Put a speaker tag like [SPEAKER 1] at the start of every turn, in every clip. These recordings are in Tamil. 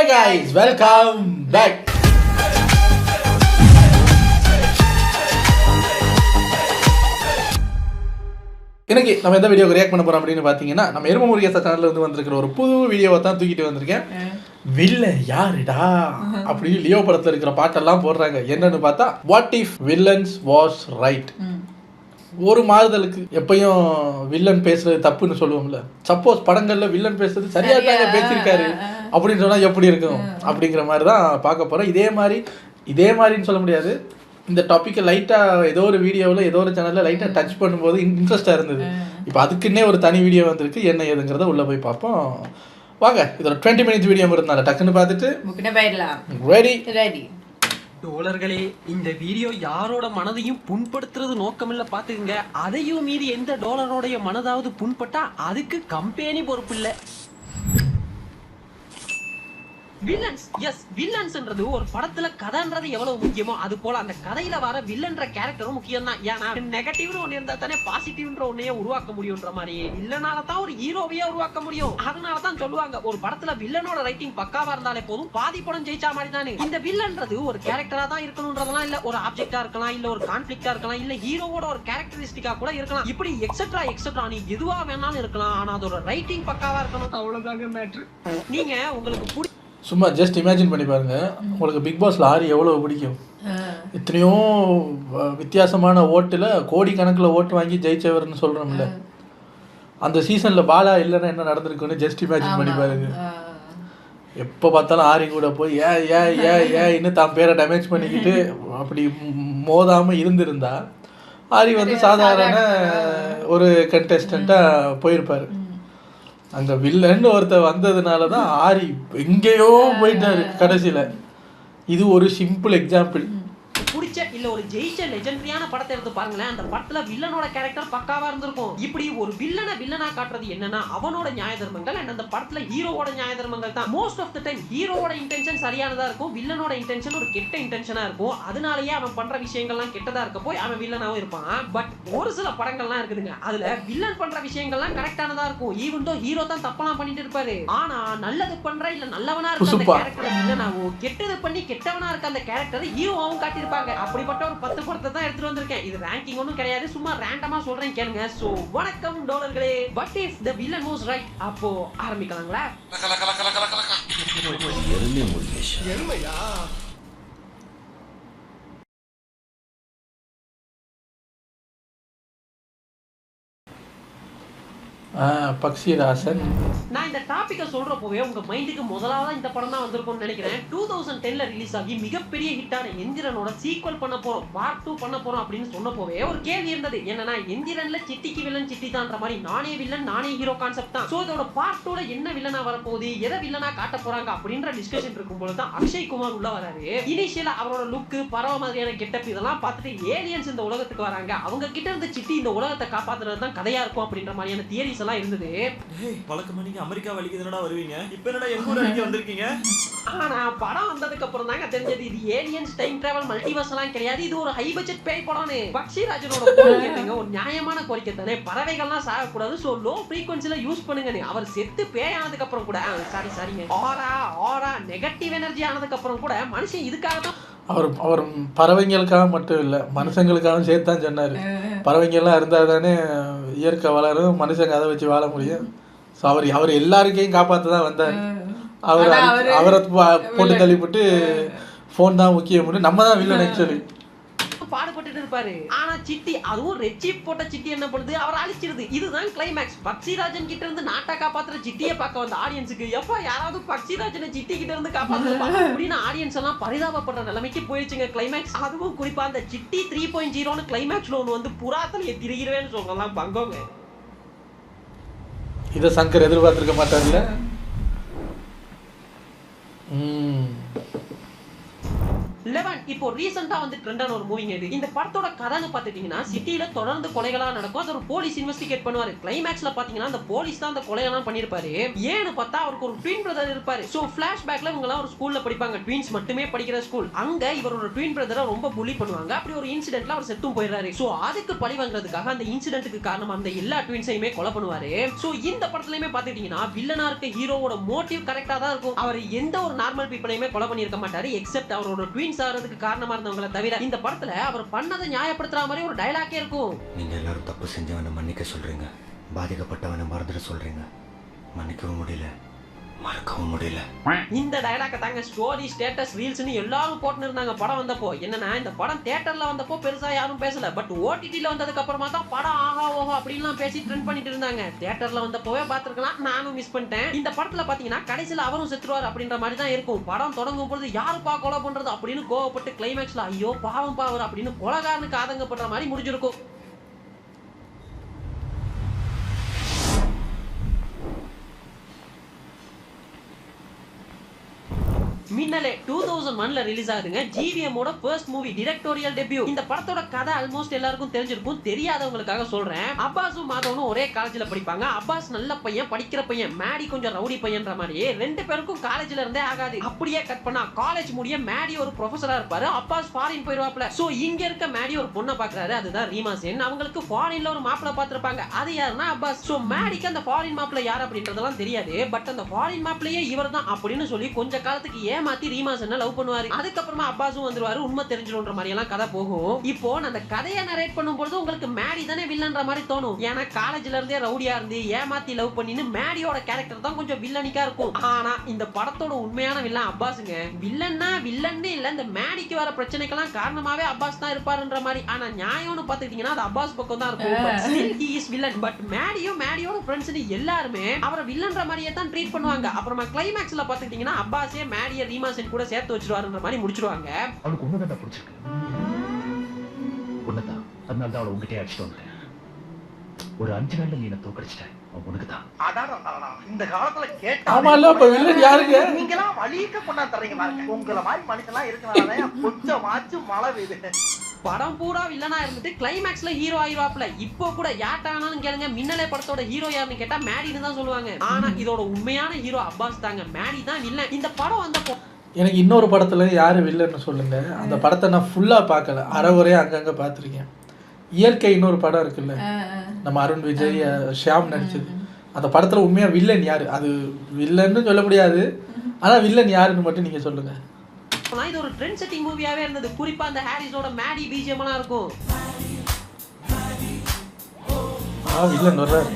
[SPEAKER 1] Hey guys, welcome back. இன்னைக்கு நம்ம எந்த வீடியோக்கு ரியாக்ட் பண்ண போறோம் அப்படின்னு பாத்தீங்கன்னா, நம்ம எரும முருகேசா சேனல்ல இருந்து வந்திருக்கிற ஒரு புது வீடியோவை தான் தூக்கிட்டு வந்திருக்கேன். வில்லன் யாருடா அப்படி லியோ படத்துல இருக்கிற பாட்டெல்லாம் போடுறாங்க. என்னன்னு பார்த்தா what if villains was right. ஒரு மாறுதலுக்கு எப்பயும் வில்லன் பேசுறது தப்புன்னு சொல்லுவோம்ல, சப்போஸ் படங்கள்ல வில்லன் பேசுறது சரியா தாங்க பேசியிருக்காரு அப்படின்னு சொன்னா எப்படி இருக்கும் அப்படிங்கிற மாதிரி தான் பார்க்க போறோம். இதே மாதிரின்னு சொல்ல முடியாது, இந்த டாப்பிக்கை லைட்டாக ஏதோ ஒரு வீடியோவில் ஏதோ ஒரு சேனலில் லைட்டாக டச் பண்ணும்போது இன்ட்ரெஸ்டாக இருந்தது. இப்போ அதுக்குன்னே ஒரு தனி வீடியோ வந்திருக்கு, என்ன ஏதுங்கிறத உள்ளே போய் பார்ப்போம். வாங்க, இதோட 20 மினிட்ஸ் வீடியோ இருந்தால டக்குன்னு பார்த்துட்டு ரெடி.
[SPEAKER 2] டோலர்களே, இந்த வீடியோ யாரோட மனதையும் புண்படுத்துறது நோக்கமில்ல பாத்துக்குங்க. அதையும் மீறி எந்த டோலரோடைய மனதாவது புண்பட்டா அதுக்கு கம்பெனி பொறுப்பு இல்ல. வில்லன்ஸ், எஸ், வில்லன்ஸ்ன்றது ஒரு படத்துல கதைன்றது எவ்வளவு முக்கியமோ அது போல அந்த கதையில வர வில்லன்ற கேரக்டரும் முக்கியம் தான். ஏன்னா நெகட்டிவ்னு ஒண்ணு இருந்தா தானே பாசிட்டிவ்ன்ற ஒன்னையே உருவாக்க முடியும்ன்ற மாதிரி வில்லனால தான் ஒரு ஹீரோவையே உருவாக்க முடியும். அதனாலதான் சொல்லுவாங்க, ஒரு படத்துல வில்லனோட ரைட்டிங் பக்காவா இருந்தாலே போதும், பாதி படம் ஜெயிச்சா மாதிரி தானே. இந்த வில்லன்றது ஒரு கேரக்டரா தான் இருக்கணும்ன்றதெல்லாம் இல்ல, ஒரு ஆப்ஜெக்டா இருக்கலாம், இல்ல ஒரு கான்ஃபிளிக்டா இருக்கலாம், இல்ல ஹீரோவோட ஒரு கேரக்டரிஸ்டிக்கா கூட இருக்கலாம். இப்படி எக்ஸெட்ரா எக்ஸெட்ரா நீ எதுவா வேணாலும் இருக்கலாம், ஆனா அதோட ரைட்டிங் பக்காவா இருக்கணும். அவ்வளவுதாங்க மேட்ரு. நீங்க உங்களுக்கு
[SPEAKER 1] சும்மா ஜஸ்ட் இமேஜின் பண்ணி பாருங்க, உங்களுக்கு பிக் பாஸ்ல ஆரி எவ்வளவு பிடிக்கும். எத்தனையோ வித்தியாசமான ஓட்டுல கோடிக்கணக்கில் ஓட்டு வாங்கி ஜெயிச்சவர்னு சொல்றோம்ல, அந்த சீசன்ல பாலா இல்லைன்னா என்ன நடந்திருக்குன்னு ஜஸ்ட் இமேஜின் பண்ணி பாருங்க. எப்போ பார்த்தாலும் ஆரி கூட போய் இன்னும் தான் பேரை டேமேஜ் பண்ணிக்கிட்டு அப்படி மோதாம இருந்திருந்தா ஆரி வந்து சாதாரண ஒரு கண்டெஸ்டண்ட்டாக போயிருப்பாரு. அங்கே வில்லன்னு ஒருத்தர் வந்ததுனால தான் ஆரி எங்கேயோ போயிட்டாரு கடைசியில். இது ஒரு சிம்பிள் எக்ஸாம்பிள்.
[SPEAKER 2] பிடிச்ச இல்ல ஒரு ஜெயிச்ச லெஜெண்டரியான படத்தை எடுத்து பாருங்களேன், அந்த படத்துல வில்லனோட கேரக்டர் பக்காவா இருந்திருக்கும். இப்படி ஒரு வில்லனா காட்டுறது என்னன்னா அவனோட நியாய தர்மங்கள், அண்ட் அந்த படத்துல ஹீரோவோட நியாய தர்மங்கள் தான். மோஸ்ட் ஆஃப் த டைம் ஹீரோவோட இன்டென்ஷன் சரியானதா இருக்கும், வில்லனோட இன்டென்ஷன் ஒரு கெட்ட இன்டென்ஷனா இருக்கும். அதனாலயே அவன் பண்ற விஷயங்கள்லாம் கெட்டதா இருக்க போய் அவன் வில்லனாவும் இருப்பான். பட் ஒரு சில படங்கள்லாம் இருக்குதுங்க, அதுல வில்லன் பண்ற விஷயங்கள்லாம் கரெக்டானதா இருக்கும். ஈவன் தோ ஹீரோ தான் தப்பெல்லாம் பண்ணிட்டு இருப்பாரு, ஆனா நல்லது பண்ற இல்ல நல்லவனா இருக்க அந்த கேரக்டர் வில்லனாவும், கெட்டது பண்ணி கெட்டவனா இருக்க அந்த கேரக்டர் ஹீரோவாவும் காட்டியிருப்பாங்க. அப்படிப்பட்ட ஒரு 10 படத்தை தான் எடுத்துட்டு வந்திருக்கேன். இது ரேங்கிங் ஒன்றும் கிடையாது, சும்மா ரேண்டமா சொல்றேன் கேளுங்க. சோ வணக்கம் டோலர்களே, what if the villain was right. அப்போ ஆரம்பிக்கலாங்களா? எருமையா
[SPEAKER 1] பக்ஷிராசன்.
[SPEAKER 2] நான் இந்த டாபிக்கை சொல்றப்போவே உங்க மைண்டுக்கு முதலாவது இந்த படம் தான் வந்திருக்கும்னு நினைக்கிறேன். 2010ல ரிலீஸ் ஆகி மிகப்பெரிய ஹிட்டான எந்திரனோட சீக்வல் பண்ண போறோம், பார்ட் 2 பண்ண போறோம் அப்படின்னு சொன்னப்போவே ஒரு கேள்வி இருந்தது. என்னன்னா எந்திரன்ல சிட்டிக்கு வில்லன் சிட்டி தான்ற மாதிரி நானே வில்லன் நானே ஹீரோ கான்செப்ட் தான். சோ இதோட பார்ட் 2ல என்ன வில்லனா வரப்போகுது, எதை வில்லனா காட்ட போறாங்க அப்படின்ற டிஸ்கஷன் இருக்கும்போது தான் அக்ஷய் குமார் உள்ள வராரு. இனிஷியலா அவரோட லுக்கு, பறவை மாதிரியான கெட்டப் இதெல்லாம் பார்த்துட்டு ஏலியன்ஸ் இந்த உலகத்துக்கு வராங்க, அவங்க கிட்ட இருந்து சிட்டி இந்த உலகத்தை காப்பாத்துறது தான் கதையா இருக்கும் அப்படின்ற மாதிரியான தியரிஸ் எல்லாம் இருந்தது.
[SPEAKER 3] வழக்கமா நீங்க அமெரிக்கா வலிக்குதுனடா வருவீங்க, இப்போ என்னடா எங்க ஊர் வரைக்கும் வந்திருக்கீங்க.
[SPEAKER 2] ஆனா படம் வந்ததுக்கு அப்புறம் தாங்க தெரிஞ்சது இது ஏலியன்ஸ் டைம் டிராவல் மல்டிவர்ஸ் எல்லாம் கிடையாது, இது ஒரு ஹை பட்ஜெட் பேய் படம்னு. பக்ஷிராஜனோட கோரிக்கை ஒரு நியாயமான கோரிக்கை தானே, பறவைகள்லாம் சாகக்கூடாது, சோ லோ ஃப்ரீக்வன்சில யூஸ் பண்ணுங்க. அவர் செத்து பேய் ஆனதுக்கு அப்புறம் கூட சாரிங்க ஆரா நெகட்டிவ் எனர்ஜி ஆனதுக்கு அப்புறம் கூட மனுஷன் இதுக்காக தான்
[SPEAKER 1] அவர் பறவைங்களுக்காக மட்டும் இல்லை மனுஷங்களுக்காகவும் சேர்த்து தான் சொன்னார். பறவைங்கள்லாம் இருந்தால் தானே இயற்கை வளரும், மனுஷங்க அதை வச்சு வாழ முடியும். ஸோ அவர் எல்லாருக்கையும் காப்பாற்ற தான் வந்தார். அவரை போட்டு தள்ளிவிட்டு ஃபோன் தான் முக்கியம்னு நம்ம தான் வில்லன் ஆக்சுவலி
[SPEAKER 2] பாடுபட்டு இருப்பாரு. ஆனா சிட்டி, அதுவும் ரெட் சீப் போட்ட சிட்டி என்ன பண்ணுது, அவர் அழிச்சிருது. இதுதான் கிளைமேக்ஸ். பக்ஷிராஜன் கிட்ட இருந்து நாட்டை காப்பாத்துற சிட்டியை பார்க்க வந்த ஆடியன்ஸுக்கு எப்ப யாராவது பக்ஷிராஜனை சிட்டி கிட்ட இருந்து காப்பாத்துறா அப்படின்னு ஆடியன்ஸ் எல்லாம் பரிதாபப்படுற நிலைமைக்கு போயிடுச்சுங்க கிளைமேக்ஸ். அதுவும் குறிப்பா அந்த சிட்டி 3.0ன்னு கிளைமேக்ஸ்ல ஒன்று வந்து புறாத்தலையை திரிகிறவேன்னு சொல்லலாம் பங்கோங்க.
[SPEAKER 1] இதை சங்கர் எதிர்பார்த்திருக்க மாட்டாங்கல்ல.
[SPEAKER 2] செவன் இப்போ ரீசெண்டா வந்து ட்ரெண்டான ஒரு மூவிங்க இது. இந்த படத்தோட கதைன்னு பாத்துட்டீங்கன்னா சிட்டில தொடர்ந்து கொலைகளா நடக்கும். அது ஒரு போலீஸ் இன்வெஸ்டிகேட் பண்ணுவாரு. கிளைமேக்ஸ்ல பாத்தீங்கன்னா அந்த போலீஸ் தான் அந்த கொலையெல்லாம் பண்ணிருப்பாரு. ஏன்னு பார்த்தா அவருக்கு ஒரு ட்வின் பிரதர் இருப்பாரு. சோ ஃபிளாஷ்பேக்ல இவங்க எல்லாம் ஒரு ஸ்கூல்ல படிப்பாங்க. ட்வின்ஸ் மட்டுமே படிக்கிற ஸ்கூல். அங்க இவரோட ட்வின் பிரதரை ரொம்ப புலி பண்ணுவாங்க. அப்படி ஒரு இன்சிடென்ட்ல அவர் செத்தும் போயிடுறாரு. சோ அதுக்கு பழி வாங்குறதுக்காக அந்த இன்சிடென்ட்க்கு காரணமா அந்த எல்லா ட்வின்ஸையுமே கொலை பண்ணுவாரு. சோ இந்த படத்துலயுமே பாத்துட்டீங்கன்னா வில்லனா இருக்க ஹீரோவோட மோட்டிவ் கரெக்டா தான் இருக்கும். அவர் எந்த ஒரு நார்மல் பீப்பிளையுமே கொலை பண்ணிருக்க மாட்டாரு. எக்ஸெப்ட் அவரோட ட்வின்ஸ் ஆகிறதுக்கு காரணமா இருந்தவங்கள தவிர இந்த படத்துல அவர் பண்ணதை நியாயப்படுத்துற மாதிரி ஒரு டயலாக்கே இருக்கும்.
[SPEAKER 4] நீங்க எல்லாரும் தப்பு செஞ்சவனை மன்னிக்க சொல்றீங்க, பாதிக்கப்பட்டவனை மறந்துட சொல்றீங்க. மன்னிக்கவும் முடியல, மறக்கவும் முடியல.
[SPEAKER 2] இந்த டயலாக்க தாங்க ஸ்டோரி ஸ்டேட்டஸ் ரீல்ஸ்னு எல்லாரும் போட்டுன்னு இருந்தாங்க படம் வந்தப்போ. என்னன்னா இந்த படம் தியேட்டர்ல வந்தப்போ பெருசா யாரும் பேசல. பட் ஓடிடில வந்ததுக்கு அப்புறமா தான் படம் ஆஹா ஓஹோ அப்படின்லாம் பேசி ட்ரெண்ட் பண்ணிட்டு இருந்தாங்க. தியேட்டர்ல வந்தப்போவே பார்த்திருக்கலாம், நானும் மிஸ் பண்ணிட்டேன். இந்த படத்துல பாத்தீங்கன்னா கடைசியில அவரும் செத்துருவார் அப்படின்ற மாதிரி தான் இருக்கும். படம் தொடங்கும் பொழுது யாருப்பா கொலை பண்றது அப்படின்னு கோவப்பட்டு கிளைமேக்ஸ்ல ஐயோ பாவம் பாவர் அப்படின்னு கொலைகாரனுக்கு ஆதங்கப்படுற மாதிரி முடிஞ்சிருக்கும். மின்னலே 2001ல ரிலீஸ் ஆகுதுங்க. GVM ஓட ஃபர்ஸ்ட் மூவி, டைரக்டோரியல் டெபியூ. இந்த படத்தோட கதை ஆல்மோஸ்ட் எல்லாருக்கும் தெரிஞ்சிருக்கும். தெரியாதவங்களுக்காக சொல்றேன். அப்பாஸும் மாதவனும் ஒரே காலேஜ்ல படிப்பாங்க. அப்பாஸ் நல்ல பையன், படிக்கிற பையன். மேடி கொஞ்சம் ரவுடி பையன்ற மாதிரி ரெண்டு பேருக்கும் காலேஜ்ல இருந்தே ஆகாது. அப்படியே கட் பண்ணா காலேஜ் முடிய மேடி ஒரு ப்ரொஃபஸரா இருப்பாரு. Abbas foreign போயிடுவாப்ல. சோ இங்க இருக்க மேடி ஒரு பொண்ணை பாக்குறாரு. அதுதான் ரீமா சென். அவங்களுக்கு ஃபாரின்ல ஒரு மாப்பிளை பார்த்திருப்பாங்க. அது யாருன்னா அப்பாஸ். சோ மேடிக்கு அந்த ஃபாரின் மாப்பிளை யார் அப்படின்றதெல்லாம் தெரியாது. பட் அந்த ஃபாரின் மாப்பிளையே இவர் தான் அப்படின்னு சொல்லி கொஞ்ச காலத்துக்கு ஏமாத்தி ரீமா சென்னை லவ் பண்ணுவாரு. அதுக்கப்புறமா அப்பாஸும் வந்துருவாரு. உண்மை தெரிஞ்சிடும்ன்ற மாதிரி எல்லாம் கதை போகும். இப்போ அந்த கதையை நரேட் பண்ணும்போது உங்களுக்கு மேடி தானே வில்லன்ற மாதிரி தோணும். ஏன்னா காலேஜ்ல இருந்தே ரவுடியா இருந்து ஏமாத்தி லவ் பண்ணின்னு மேடியோட கேரக்டர் தான் கொஞ்சம் வில்லனிக்கா இருக்கும். ஆனா இந்த படத்தோட உண்மையான வில்லன் அப்பாஸுங்க. வில்லன்னா வில்லன்னே இல்ல, இந்த மேடிக்கு வர பிரச்சனைக்கெல்லாம் காரணமாவே அப்பாஸ் தான் இருப்பாருன்ற மாதிரி. ஆனா நியாயம்னு பாத்துக்கிட்டீங்கன்னா அது அப்பாஸ் பக்கம் தான் இருக்கும். But still he is villain. But மேடியோட ஃப்ரெண்ட்ஸ் எல்லாருமே அவரை வில்லன்ற மாதிரியே தான் ட்ரீட் பண்ணுவாங்க. அப்புறமா கிளைமேக்ஸ்ல பாத்துக்கிட்டீங்கன்னா அப்பாஸே மேடியை ரீமா சென் கூட சேர்த்து வச்சிருவாருன்ற மாதிரி முடிச்சிடுவாங்க.
[SPEAKER 5] அவளுக்கு ஒண்ணுதான் பிடிச்சிருக்கு, ஒண்ணுதான். அதனால தான் அவளை உங்ககிட்டே அடிச்சுட்டு வந்துட்டேன். ஒரு 5 நாள்ல நீ என்ன தோக்கடிச்சிட்டேன். உனக்கு தான்.
[SPEAKER 6] இந்த காலத்துல
[SPEAKER 1] ஆமால அப்ப வில்லன் யாருங்க?
[SPEAKER 6] நீங்கலாம் வலிக்க கொண்டா தரீங்க பாருங்க. உங்கள மாதிரி மனுஷன்லாம் இருக்கனாலதான் கொஞ்சமாச்சு மழை பெய்யுது.
[SPEAKER 2] படம் பூரா வில்லனா இருந்துட்டு கிளைமேக்ஸ்ல ஹீரோ ஆயிடுவாப்ல. இப்போ கூட யார்ட்ட வேணாலும் கேளுங்க, மின்னலே படத்தோட ஹீரோ யாருன்னு கேட்டா மேடின்னு தான் சொல்லுவாங்க. ஆனா இதோட உண்மையான ஹீரோ அப்பாஸ் தாங்க. மேடி தான் வில்லன். இந்த படம் வந்தப்போ
[SPEAKER 1] எனக்கு இன்னொரு படத்துல யாரு வில்லன்னு சொல்லுங்க. அந்த படத்தை நான் ஃபுல்லா பார்க்கல, அறகுறையா அங்கங்க பார்த்துருக்கேன். இயற்கை இன்னொரு படம் இருக்குல்ல, நம்ம அருண் விஜய் ஷியாம் நடிச்சது. அந்த படத்துல உண்மையா வில்லன் யாரு? அது வில்லன்னு சொல்ல முடியாது, ஆனா வில்லன் யாருன்னு மட்டும் நீங்க சொல்லுங்க.
[SPEAKER 2] இது ஒரு ட்ரெண்ட் செட்டிங் மூவியாவே இருந்தது. குறிப்பா அந்த ஹாரிஸோட மேடி பிஜிஎம் எல்லாம் இருக்கும்.
[SPEAKER 1] வில்லன் வர்றாரு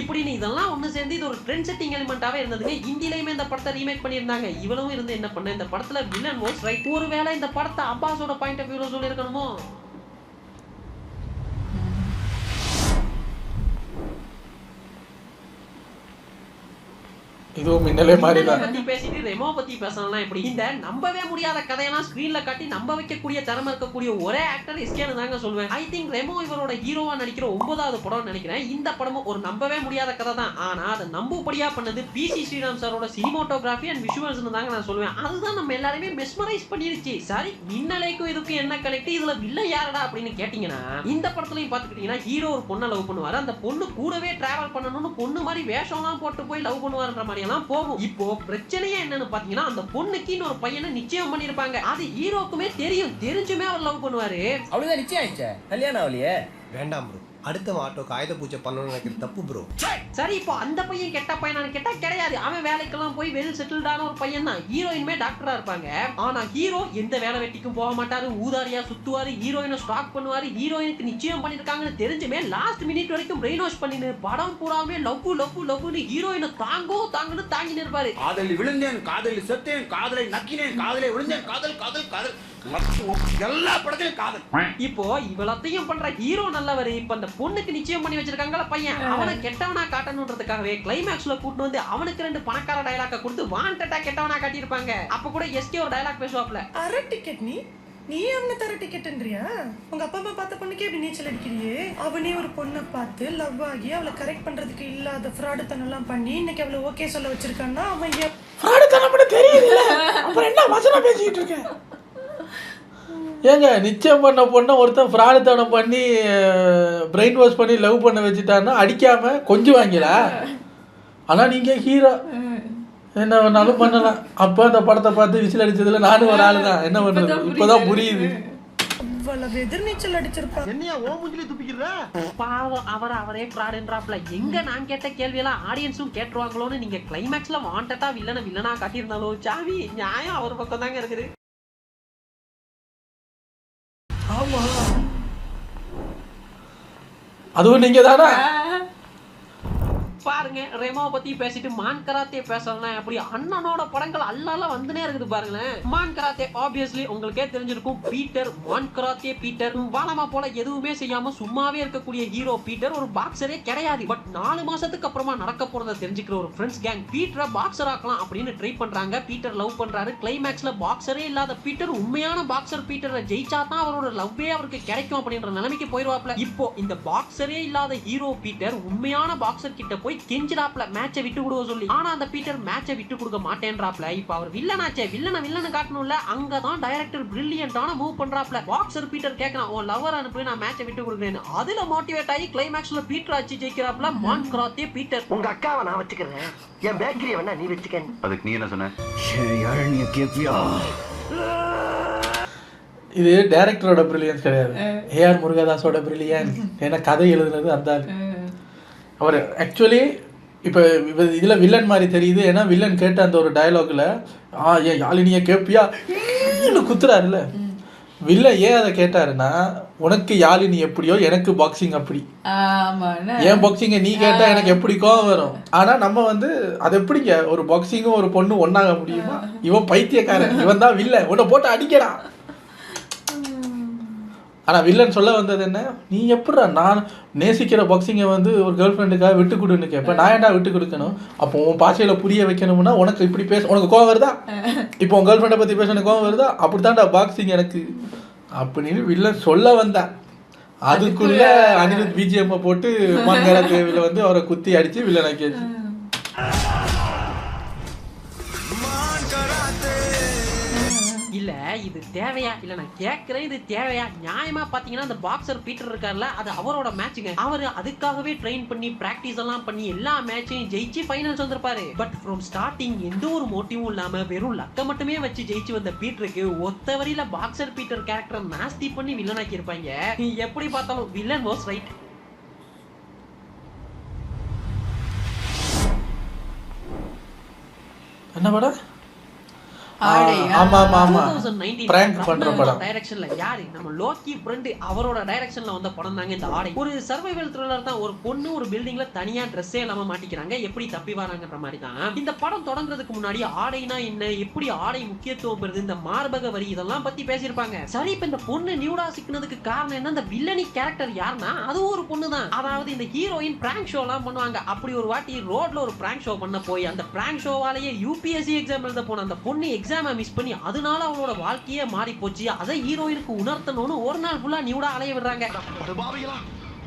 [SPEAKER 2] இப்படின்னு இதெல்லாம் ஒண்ணு சேர்ந்து இது ஒரு ட்ரெண்ட் செட்டிங் எலிமெண்டாவே இருந்ததுங்க. ஹிந்திலயுமே இந்த படத்தை ரீமேக் பண்ணியிருந்தாங்க. இவளும் இருந்து என்ன பண்ண, இந்த படத்துல வில்லன் வாஸ் ரைட். ஒருவேளை இந்த படத்தை அப்பாஸோட பாயிண்ட் ஆஃப் வியூல சொல்லியிருக்கணுமோ?
[SPEAKER 1] இதுவும் மின்னலே மாதிரி தான்.
[SPEAKER 2] பத்தி பேசிட்டு ரெமோ பத்தி பேசலாம். எப்படி இந்த நம்பவே முடியாத கதையெல்லாம் ஸ்கிரீன்ல காட்டி நம்ப வைக்கக்கூடிய திறமை இருக்கக்கூடிய ஒரே ஆக்டர் எஸ்கேன்னு தாங்க சொல்லுவேன். ஐ திங்க் ரெமோ இவரோட ஹீரோவா நடிக்கிற 9வது படம் நினைக்கிறேன். இந்த படமும் ஒரு நம்பவே முடியாத கதை தான். ஆனா அதை நம்பும்படியா பண்ணது பிசி ஸ்ரீராம் சாரோட சினிமோட்டோகிராஃபி அண்ட் விஷுவல்ஸ் தாங்க நான் சொல்லுவேன். அதுதான் நம்ம எல்லாருமே மெஸ்மரைஸ் பண்ணிருச்சு. சரி, மின்னலைக்கும் இதுக்கும் என்ன கனெக்ட், இதுல வில்ல யாரடா அப்படின்னு கேட்டீங்கன்னா, இந்த படத்துலயும் பாத்துக்கிட்டீங்கன்னா ஹீரோ ஒரு பொண்ணை லவ் பண்ணுவாரு. அந்த பொண்ணு கூடவே டிராவல் பண்ணணும்னு பொண்ணு மாதிரி வேஷம்லாம் போட்டு போய் லவ் பண்ணுவாருன்ற மாதிரி போகும். இப்போ பிரச்சனையே என்னன்னு பாத்தீங்கன்னா, அந்த பொண்ணுக்கு இன்னொரு பையனை நிச்சயம் பண்ணிருப்பாங்க. அது ஹீரோக்குமே தெரியும். தெரிஞ்சுமே அவர் லவ் பண்ணுவாரு.
[SPEAKER 7] அப்படிதான் நிச்சயம் ஆயிடுச்சே, கல்யாணம் ஆகலையே.
[SPEAKER 4] வேண்டாம் ப்ரோ, அடுத்த ஆட்டோக்கு ஆயுத பூஜை பண்ணணும்னு நினைக்கிறது தப்பு ப்ரோ.
[SPEAKER 2] சரி, இப்போ அந்த பையன் கெட்ட பையனான்னு கேட்டா கிடையாது. அவன் வேலைக்கெல்லாம் போய் வெல் செட்டில்டான ஒரு பையன் தான். ஹீரோயினுமே டாக்டரா இருப்பாங்க. ஆனா ஹீரோ எந்த வேலை வெட்டிக்கும் போக மாட்டாரு. ஊதாரியா சுத்துவாரு. ஹீரோயினை ஸ்டாக் பண்ணுவாரு. ஹீரோயினுக்கு நிச்சயம் பண்ணிருக்காங்கன்னு தெரிஞ்சுமே லாஸ்ட் மினிட் வரைக்கும் பிரெயின் வாஷ் பண்ணினு படம் பூராமே லவ்னு ஹீரோயினை தாங்குன்னு தாங்கி நிற்பாரு.
[SPEAKER 7] காதலில் விழுந்தேன், காதலில் செத்தேன், காதலை நக்கினேன், காதலை விழுந்தேன், காதல் காதல் காதல் எல்லா படத்திலும் காதல்.
[SPEAKER 2] இப்போ இவ்வளத்தையும் பண்ற ஹீரோ நல்லவரு. இப்ப அந்த பொண்ணுக்கு நிச்சயம் பண்ணி வச்சிருக்காங்கல பையன், அவனை கெட்டவனா காட்டணும்ன்றதுக்காகவே கிளைமேக்ஸ்ல கூட்டு வந்து அவனுக்கு 2 பணக்கார டயலாக கொடுத்து வாண்டடா கெட்டவனா காட்டியிருப்பாங்க. அப்ப கூட எஸ்கே ஒரு டயலாக் பேசுவாப்ல,
[SPEAKER 8] அரை டிக்கெட் நீ அவனை தர டிக்கெட்ன்றியா? உங்க அப்பா அம்மா பார்த்த பொண்ணுக்கே இப்படி நீச்சல் அடிக்கிறியே. அவனே ஒரு பொண்ணை பார்த்து லவ் ஆகி அவளை கரெக்ட் பண்றதுக்கு இல்லாத ஃப்ராடுத்தனம் எல்லாம் பண்ணி இன்னைக்கு அவளை ஓகே சொல்ல வச்சிருக்கான்னா அவன்
[SPEAKER 1] ஃப்ராடுத்தனம் பண்ண தெரியுது. அப்புறம் என்ன வசனம் பேசிட்டு இருக்க? ஏங்க நிச்சயம் பண்ண பொண்ணை ஒருத்தன் ஃப்ராடுத்தனம் பண்ணி பிரெயின் வாஷ் பண்ணி லவ் பண்ண வச்சுட்டான்னா அடிக்காம கொஞ்சம் வாங்கிலா. ஆனால் நீங்கள் ஹீரோ என்ன வேணாலும் பண்ணலாம். அப்போ அந்த படத்தை பார்த்து விசில் அடிச்சதுல நானும் ஒரு ஆள் தான். என்ன பண்ணுறது, இப்போதான் புரியுது.
[SPEAKER 8] அவ்வளவு எதிர்நீச்சல் அடிச்சிருப்பா.
[SPEAKER 6] என்னையா ஓ மூஞ்சிலே துப்பிக்கிற?
[SPEAKER 2] பாவம் அவரே ஃப்ராடுன்றாப்ல. எங்க நான் கேட்ட கேள்வியெல்லாம் ஆடியன்ஸும் கேட்டுருவாங்களோன்னு நீங்க கிளைமேக்ஸ்ல வாண்டடா வில்லனா காட்டியிருந்தாலும் சாவி நியாயம் அவர் பக்கம் தாங்க இருக்குது.
[SPEAKER 1] ஆமா, அதுவும் நீங்க தானா?
[SPEAKER 2] பாருங்க, ரெமோவை பத்தி பேசிட்டு மான் கராத்தே பேசலாம். அப்படி அண்ணனோட படங்கள் அல்லாலாம் வந்துனே இருக்குது பாருங்களேன். மான் கராத்தே ஆப்வியஸ்லி உங்களுக்கே தெரிஞ்சிருக்கும். பீட்டர் மான் கராத்தே பீட்டர் வானமா போல எதுவுமே செய்யாம சும்மாவே இருக்கக்கூடிய ஹீரோ பீட்டர் ஒரு பாக்ஸரே கிடையாது. பட் 4 மாசத்துக்கு அப்புறமா நடக்க போறத தெரிஞ்சுக்கிற ஒரு ஃப்ரெண்ட்ஸ் கேங் பீட்டரை பாக்ஸர் ஆக்கலாம் அப்படின்னு ட்ரை பண்றாங்க. பீட்டர் லவ் பண்றாரு. கிளைமேக்ஸ்ல பாக்ஸரே இல்லாத பீட்டர் உண்மையான பாக்ஸர் பீட்டரை ஜெயிச்சா தான் அவரோட லவ்வே அவருக்கு கிடைக்கும் அப்படின்ற நிலைமைக்கு போயிருவாப்ல. இப்போ இந்த பாக்ஸரே இல்லாத ஹீரோ பீட்டர் உண்மையான பாக்ஸர் கிட்ட போய் கெஞ்சிராப்ல மேட்சை விட்டு கொடுக்க சொல்லி. ஆனா அந்த பீட்டர் மேட்சை விட்டு கொடுக்க மாட்டேன்றாப்ல. இப்ப அவர் வில்லனாச்சே, வில்லனை காட்டணும்ல. அங்கதான் டைரக்டர் பிரில்லியன்ட்டான மூவ் பண்றாப்ல. பாக்ஸர் பீட்டர் கேக்குறான், உன் லவர் அனுப்பி நான் மேட்சை விட்டு கொடுக்குறேன்னு. அதுல மோட்டிவேட் ஆகி கிளைமேக்ஸ்ல பீட்டர் அடிச்சு ஜெயிக்கிறாப்ல மான் கராத்தே பீட்டர்.
[SPEAKER 6] உங்க அக்காவை நான் வச்சுக்கிறேன், என் பேக்கரியை வேணா நீ வச்சுக்க.
[SPEAKER 7] அதுக்கு நீ என்ன சொன்ன?
[SPEAKER 4] யாழனிய கேப்பியா?
[SPEAKER 1] இது டைரக்டரோட பிரில்லியன்ஸ் கிடையாது, ஏஆர் முருகதாஸோட பிரில்லியன்ஸ். ஏன்னா கதை எழுதுனது அந்த அவர். ஆக்சுவலி இப்போ இதில் வில்லன் மாதிரி தெரியுது. ஏன்னா வில்லன் கேட்ட அந்த ஒரு டயலாகில் ஏன் யாழினியை கேட்பியா குத்துறாருல்ல. வில்லன் ஏன் அதை கேட்டாருன்னா, உனக்கு யாழினி எப்படியோ எனக்கு பாக்ஸிங் அப்படி. ஏன் பாக்ஸிங்கை நீ கேட்டால் எனக்கு எப்படி கோவம் வரும். ஆனால் நம்ம வந்து அது எப்படிங்க ஒரு பாக்ஸிங்கும் ஒரு பொண்ணு ஒன்றாக முடியுமா? இவன் பைத்தியக்காரன், இவன் தான் வில்லன், உன்னை போட்டு அடிக்கிறான். ஆனால் வில்லன் சொல்ல வந்தது என்ன, நீ எப்படா நான் நேசிக்கிற பாக்ஸிங்கை வந்து ஒரு கேர்ள் ஃப்ரெண்டுக்காக விட்டு கொடுன்னு கேட்பேன், நான் ஏன்டா விட்டு கொடுக்கணும்? அப்போ உன் பாஷையில் புரிய வைக்கணும்னா உனக்கு இப்படி உனக்கு கோவம் வருதா? இப்போ உன் கேர்ள் ஃப்ரெண்டை பற்றி பேசணும் கோவம் வருதா? அப்படித்தான்டா பாக்ஸிங் எனக்கு அப்படின்னு வில்லன் சொல்ல வந்தேன். அதுக்குள்ள அனிருத் பிஜிஎம் போட்டு மங்கரா தேவியில் வந்து அவரை குத்தி அடித்து வில்லனை கேட்டு.
[SPEAKER 2] இல்ல இது தேவையா? இல்ல நான் கேட்கிறேன், இது தேவையா? நியாயமா பாத்தீங்கன்னா அந்த பாக்ஸர் பீட்டர் இருக்கார்ல, அது அவரோட மேட்சுங்க. அவரு அதுக்காகவே ட்ரெயின் பண்ணி பிராக்டிஸ் எல்லாம் பண்ணி எல்லா மேட்சையும் ஜெயிச்சு ஃபைனல்ஸ் வந்திருப்பாரு. பட் ஃப்ரம் ஸ்டார்டிங் எந்த ஒரு மோட்டிவும் இல்லாம வெறும் லக்க மட்டுமே வச்சு ஜெயிச்சு வந்த பீட்டருக்கு ஒத்த வரியில பாக்ஸர் பீட்டர் கேரக்டரை நாஸ்தி பண்ணி வில்லனாக்கி இருப்பாங்க. எப்படி பார்த்தாலும் வில்லன் வாஸ் ரைட்.
[SPEAKER 1] என்ன படம்?
[SPEAKER 2] டைரக்ஷன்ல வந்த படம் தாங்க இந்த ஆடை. ஒரு சர்வைவல் த்ரில்லர் தான். ஒரு பொண்ணு ஒரு பில்டிங்ல தனியா ட்ரெஸ்ஸே இல்லாம மாட்டிக்கிறாங்க, எப்படி தப்பி வராங்கன்ற மாதிரி தான் இந்த படம். தொடங்குறதுக்கு முன்னாடி ஆடைனா என்ன, எப்படி ஆடை முக்கியத்துவம் பெறுது, இந்த மார்பக வரி இதெல்லாம் பத்தி பேசியிருப்பாங்க. சரி, இப்ப இந்த பொண்ணு நியூடா சிக்கினதுக்கு காரணம் என்ன? இந்த வில்லனி கேரக்டர் யாருன்னா அதுவும் ஒரு பொண்ணு தான். அதாவது இந்த ஹீரோயின் பிராங்க் ஷோ எல்லாம் பண்ணுவாங்க. அப்படி ஒரு வாட்டி ரோட்ல ஒரு பிராங்க் ஷோ பண்ண போய் அந்த பிராங்க் ஷோவாலேயே யூபிஎஸ்சி எக்ஸாம் எழுத போன அந்த பொண்ணு எக்ஸாமை மிஸ் பண்ணி அதனால அவளோட வாழ்க்கையே மாறி போச்சு. அதை ஹீரோயினுக்கு உணர்த்தணும்னு ஒரு நாள் ஃபுல்லா நியூடா அலைய விடுறாங்க.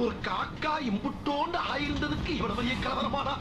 [SPEAKER 6] ஒரு காக்கா இம்புட்டோண்டு ஆயிருந்ததுக்கு இவ்வளவு பெரிய கலவரமாடா.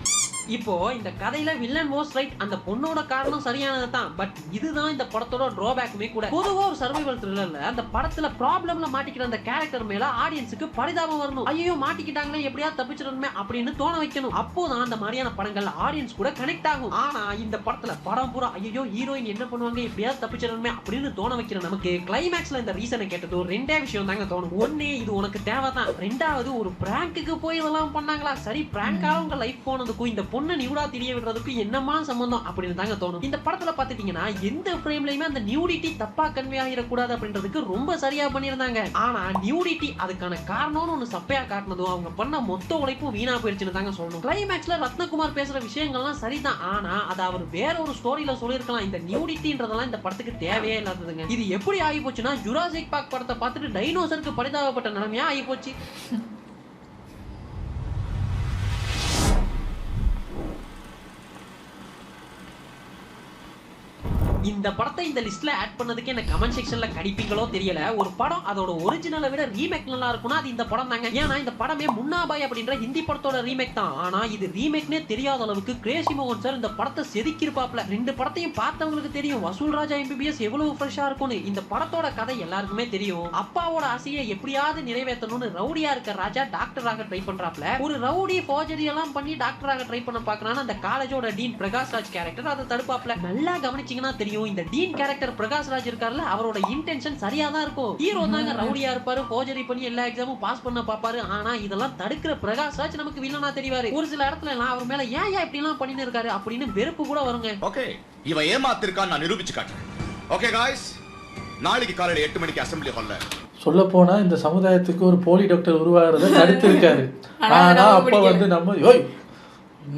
[SPEAKER 2] இப்போ இந்த கதையில வில்லன் வாஸ் ரைட். அந்த பொண்ணோட காரணம் சரியானது தான். பட் இதுதான் இந்த படத்தோட டிராபேக்குமே கூட. பொதுவா ஒரு சர்வைவல் த்ரில்லர்ல அந்த படத்துல ப்ராப்ளம்ல மாட்டிக்கிற அந்த கேரக்டர் மேல ஆடியன்ஸுக்கு பரிதாபம் வரணும். ஐயோ மாட்டிக்கிட்டாங்களே, எப்படியாவது தப்பிச்சிடணுமே அப்படின்னு தோண வைக்கணும். அப்போதான் அந்த மாதிரியான படங்கள் ஆடியன்ஸ் கூட கனெக்ட் ஆகும். ஆனா இந்த படத்துல படம் பூரா ஐயோ ஹீரோயின் என்ன பண்ணுவாங்க, எப்படியாவது தப்பிச்சிடணுமே அப்படின்னு தோண வைக்கிற நமக்கு கிளைமேக்ஸ்ல இந்த ரீசனை கேட்டது ரெண்டே விஷயம் தாங்க தோணும். ஒண்ணு, இது உனக்கு தேவைதான். ரெண்டாவது, ஒரு பிராங்குக்கு போய் இதெல்லாம் பண்ணாங்களா? சரி, பிராங்கால உங்க லைஃப் போனதுக்கும் இந்த பொண்ணு நியூடா தெரிய விடுறதுக்கு என்னமா சம்பந்தம் அப்படின்னு தாங்க தோணும். இந்த படத்துல பாத்துட்டீங்கன்னா எந்த ஃப்ரேம்லயுமே அந்த நியூடிட்டி தப்பா கன்வே ஆகிடக்கூடாது அப்படின்றதுக்கு ரொம்ப சரியா பண்ணியிருந்தாங்க. ஆனா நியூடிட்டி அதுக்கான காரணம்னு ஒண்ணு சப்பையா காட்டினதும் அவங்க பண்ண மொத்த உழைப்பும் வீணா போயிடுச்சுன்னு தாங்க சொல்லணும். கிளைமேக்ஸ்ல ரத்னகுமார் பேசுற விஷயங்கள்லாம் சரிதான். ஆனா அது அவர் வேற ஒரு ஸ்டோரியில சொல்லியிருக்கலாம். இந்த நியூடிட்டின்றதெல்லாம் இந்த படத்துக்கு தேவையே இல்லாததுங்க. இது எப்படி ஆகி போச்சுன்னா ஜுராசிக் பார்க் படத்தை பார்த்துட்டு டைனோசருக்கு பரிதாபப்பட்ட நிலைமையா ஆகி போச்சு. இந்த படத்தை இந்த லிஸ்ட்ல ஆட் பண்ணதுக்கு என்ன கமெண்ட் செக்ஷன்ல கடிப்பீங்களோ தெரியல. ஒரு படம் அதோட ஒரிஜினலை விட ரீமேக் நல்லா இருக்கும்னா அது இந்த படம் தாங்க. ஏன்னா இந்த படமே முன்னாபாய் அப்படின்ற ஹிந்தி படத்தோட ரீமேக் தான். ஆனா இது ரீமேக்னே தெரியாத அளவுக்கு கிரேசி மோகன் சார் இந்த படத்தை செதுக்கிருப்பாப்ல. 2 படத்தையும் பார்த்தவங்களுக்கு தெரியும் வசூல் ராஜா MBBS எவ்வளவு ஃப்ரெஷ்ஷா இருக்கும்னு. இந்த படத்தோட கதை எல்லாருக்குமே தெரியும். அப்பாவோட ஆசையை எப்படியாவது நிறைவேற்றணும்னு ரவுடியா இருக்க ராஜா டாக்டராக ட்ரை பண்றாப்ல. ஒரு ரவுடி ஃபோர்ஜரி எல்லாம் பண்ணி டாக்டராக ட்ரை பண்ண பாக்குறான்னு அந்த காலேஜோட டீன் பிரகாஷ் ராஜ் கேரக்டர் அதை தடுப்பாப்ல. நல்லா கவனிச்சீங்கன்னா தெரியும் இந்த டீன் கேரக்டர் பிரகாஷ் ராஜ் இருக்கார்ல அவரோட இன்டென்ஷன் சரியா தான் இருக்கும். ஹீரோ தாங்க ரவுடியா இருப்பாரு, ஃபோர்ஜரி பண்ணி எல்லா எக்ஸாமும் பாஸ் பண்ண பாப்பாரு. ஆனா இதெல்லாம் தடுக்கிற பிரகாஷ் ராஜ் நமக்கு வில்லனா தெரிவாரு. ஒரு சில இடத்துல எல்லாம் அவர் மேல ஏன் இப்படி எல்லாம் பண்ணிட்டு இருக்காரு அப்படின்னு வெறுப்பு கூட வருங்க.
[SPEAKER 7] ஓகே இவன் ஏமாத்திருக்கான்னு நான் நிரூபிச்சு காட்டுறேன். ஓகே காய்ஸ், நாளைக்கு காலையில 8 மணிக்கு அசெம்பிளி ஹால்ல.
[SPEAKER 1] சொல்ல போனா இந்த சமுதாயத்துக்கு ஒரு போலி டாக்டர் உருவாகிறத தடுத்திருக்காரு. ஆனா அப்ப வந்து நம்ம யோய்